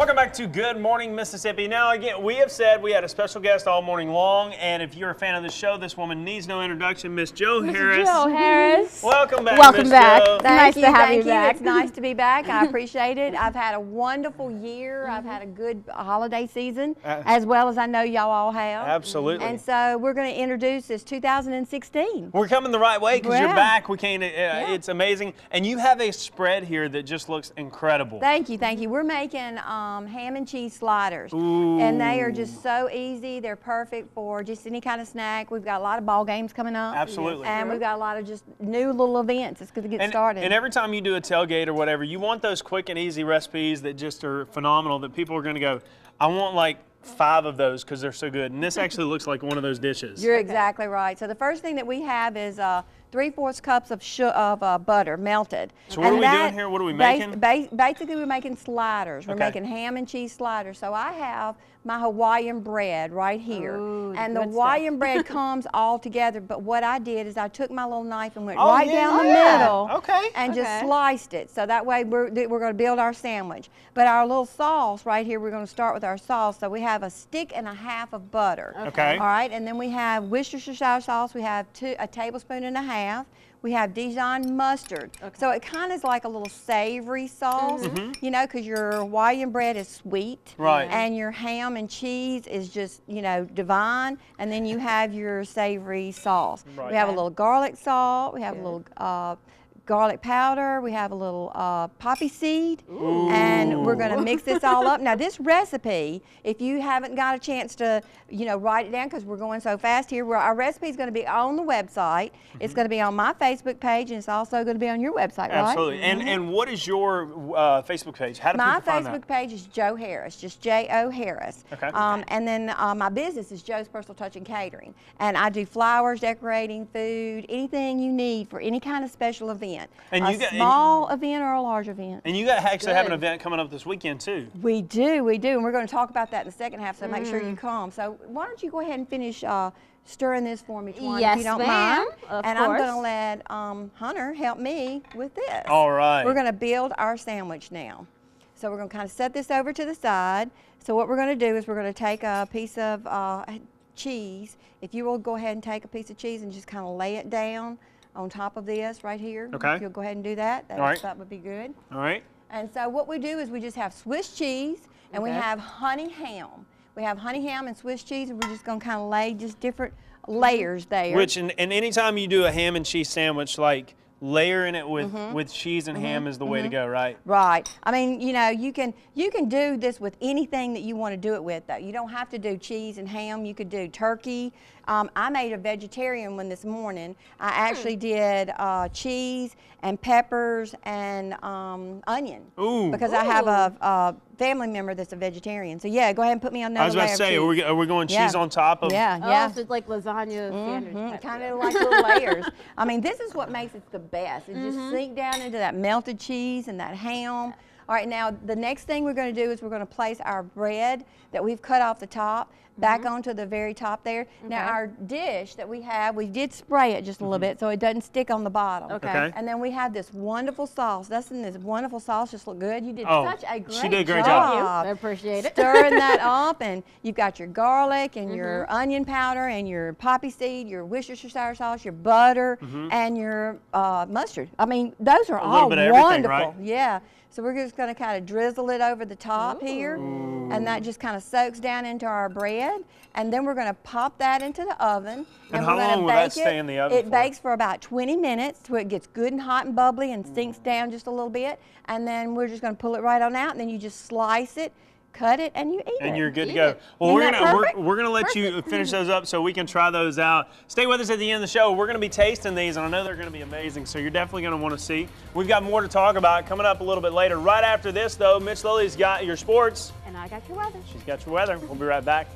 Welcome back to Good Morning Mississippi. Now, again, we have said we had a special guest all morning long, and if you're a fan of the show, this woman needs no introduction, Miss Jo Harris. Jo Harris. Welcome back, Welcome Miss back. Jo. Nice to have you back. It's nice to be back. I appreciate it. I've had a wonderful year. I've had a good holiday season, as well as I know y'all all have. Absolutely. And so we're going to introduce this 2016. We're coming the right way because you're Yeah. back. We can't. It's amazing, and you have a spread here that just looks incredible. Thank you, thank you. We're making ham and cheese sliders, and they are just so easy. They're perfect for just any kind of snack. We've got a lot of ball games coming up. Absolutely. And we've got a lot of just new little events. It's going to get started. And every time you do a tailgate or whatever, you want those quick and easy recipes that just are phenomenal that people are going to go, I want like 5 of those because they're so good. And this actually looks like one of those dishes. You're exactly right. So the first thing that we have is 3/4 cups of butter melted. So what are we doing here? What are we making? Basically, we're making sliders. We're Okay. making ham and cheese sliders. So I have my Hawaiian bread right here. Ooh, and the good Hawaiian bread comes all together. But what I did is I took my little knife and went Oh, right yeah. down the Oh, yeah. middle Okay. and just sliced it. So that way we're going to build our sandwich. But our little sauce right here, we're going to start with our sauce. So we have a stick and a half of butter. Okay. All right, and then we have Worcestershire sauce. We have a tablespoon and a half. We have Dijon mustard. So it kind of is like a little savory sauce, you know, because your Hawaiian bread is sweet. Right. And your ham and cheese is just, you know, divine. And then you have your savory sauce. Right. We have a little garlic salt. We have a little garlic powder. We have a little poppy seed. Ooh. And we're going to mix this all up. Now, this recipe, if you haven't got a chance to, you know, write it down because we're going so fast here, our recipe is going to be on the website. It's going to be on my Facebook page, and it's also going to be on your website, right? Absolutely. And what is your Facebook page? How do My people find Facebook that? page is Jo Harris, just J-O Harris. Okay. And then my business is Jo's Personal Touch and Catering. And I do flowers, decorating, food, anything you need for any kind of special event. And a you got- small event or a large event. And you actually have an event coming up this weekend too. We do, and we're going to talk about that in the second half, so make sure you come. So why don't you go ahead and finish stirring this for me, Twan, Yes, if you don't ma'am. mind. Of and course. I'm going to let Hunter help me with this. All right. We're going to build our sandwich now. So we're going to kind of set this over to the side. So what we're going to do is we're going to take a piece of cheese. If you will go ahead and take a piece of cheese and just kind of lay it down on top of this right here. Okay. If you'll go ahead and do that, All right. that would be good. All right. And so what we do is we just have Swiss cheese and we Okay. have honey ham. We have honey ham and Swiss cheese, and we're just going to kind of lay just different layers there. Which, and anytime you do a ham and cheese sandwich, like layering it with cheese and ham is the way to go, right? Right. I mean, you know, you can do this with anything that you want to do it with, though. You don't have to do cheese and ham. You could do turkey. I made a vegetarian one this morning. I actually did cheese and peppers and onion. Ooh. Because I have a family member that's a vegetarian. So yeah, go ahead and put me on another I was about layer to of say, cheese. are we going Yeah. cheese on top of? Yeah, Oh, yeah. so it's like lasagna sandwich. type Kind deal. of like little layers. I mean, this is what makes it the best. It just sink down into that melted cheese and that ham. All right, now the next thing we're going to do is we're going to place our bread that we've cut off the top back onto the very top there. Now our dish that we have, we did spray it just a little bit so it doesn't stick on the bottom. Okay. And then we have this wonderful sauce. Doesn't this wonderful sauce just look good? You did Oh, such a great she did a great job. job. I appreciate it. Stirring that up, and you've got your garlic and your onion powder and your poppy seed, your Worcestershire sauce, your butter, and your mustard. I mean, those are all little bit of everything, wonderful. right? Yeah. So we're just going to kind of drizzle it over the top here, and that just kind of soaks down into our bread. And then we're going to pop that into the oven. And we're how gonna long will that bake stay in the oven It for? bakes for about 20 minutes till it gets good and hot and bubbly and sinks down just a little bit. And then we're just going to pull it right on out, and then you just slice it, cut it, and you eat it. And you're good to Eat go. it. Well, Isn't that perfect? we're gonna let you finish those up so we can try those out. Stay with us at the end of the show. We're gonna be tasting these, and I know they're gonna be amazing. So you're definitely gonna want to see. We've got more to talk about coming up a little bit later. Right after this, though, Mitch Lily's got your sports. And I got your weather. She's got your weather. We'll be right back.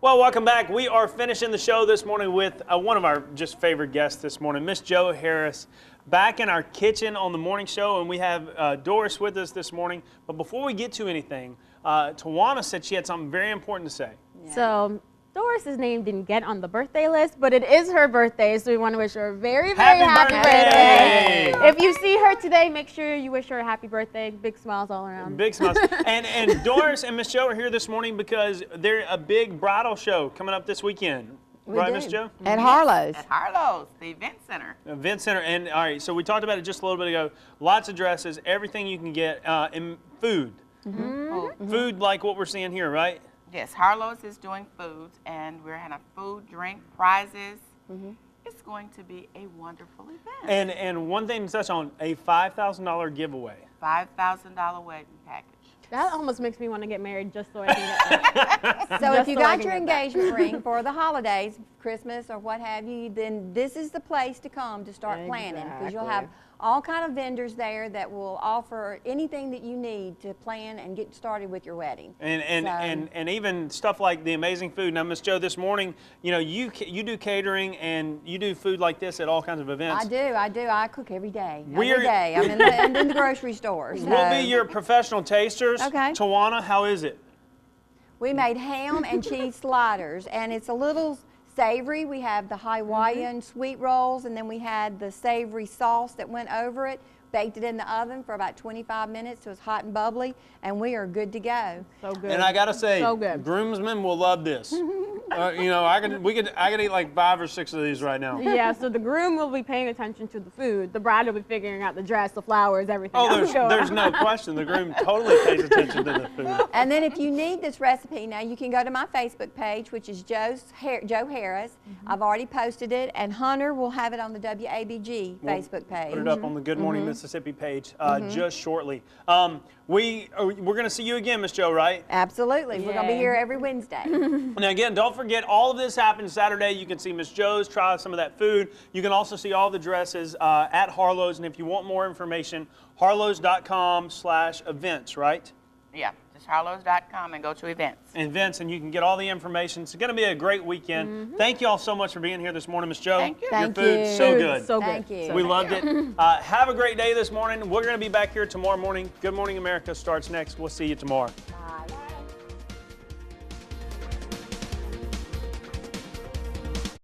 Well, welcome back. We are finishing the show this morning with one of our just favorite guests this morning, Miss Jo Harris, back in our kitchen on the morning show, and we have Doris with us this morning. But before we get to anything, Tawana said she had something very important to say. So Doris's name didn't get on the birthday list, but it is her birthday, so we want to wish her a very, very happy birthday. If you see her today, make sure you wish her a happy birthday. Big smiles all around. Big smiles. and Doris and Miss Jo are here this morning because there's a big bridal show coming up this weekend. Right, Miss Jo? At Harlow's. At Harlow's, the event center. Event center. And all right, so we talked about it just a little bit ago. Lots of dresses, everything you can get, and food. Food like what we're seeing here, right? Yes, Harlow's is doing foods, and we're having food, drink, prizes. It's going to be a wonderful event. And one thing to touch on, a $5,000 giveaway. $5,000 wedding package. That almost makes me want to get married just so I can get that. So if you so I got can your get that. engagement ring for the holidays, Christmas or what have you, then this is the place to come to start planning, because you'll have all kind of vendors there that will offer anything that you need to plan and get started with your wedding. And even stuff like the amazing food. Now, Miss Jo, this morning, you know, you do catering and you do food like this at all kinds of events. I do. I cook every day. Every day. I'm in the grocery store. So. We'll be your professional tasters. Okay. Tawana, how is it? We made ham and cheese sliders, and it's a little savory. We have the Hawaiian sweet rolls, and then we had the savory sauce that went over it. Baked it in the oven for about 25 minutes so it's hot and bubbly, and we are good to go. So good. And I gotta say, so good. groomsmen will love this. You know, I could eat like 5 or 6 of these right now. Yeah, so the groom will be paying attention to the food. The bride will be figuring out the dress, the flowers, everything. Oh, there's no question. The groom totally pays attention to the food. And then if you need this recipe, now you can go to my Facebook page, which is Joe Harris. I've already posted it, and Hunter will have it on the WABG Facebook page. Put it up on the Good Morning Mississippi page just shortly. We're going to see you again, Miss Jo, right? Absolutely. We're going to be here every Wednesday. Now, again, don't forget, all of this happens Saturday. You can see Miss Jo's, try some of that food. You can also see all the dresses at Harlow's. And if you want more information, harlows.com/events, right? Yeah, just harlows.com and go to events. Events, and you can get all the information. It's going to be a great weekend. Thank you all so much for being here this morning, Miss Jo. Thank you. Your Thank food's you. so good. So good. Thank you. We loved it. Have a great day this morning. We're going to be back here tomorrow morning. Good Morning America starts next. We'll see you tomorrow.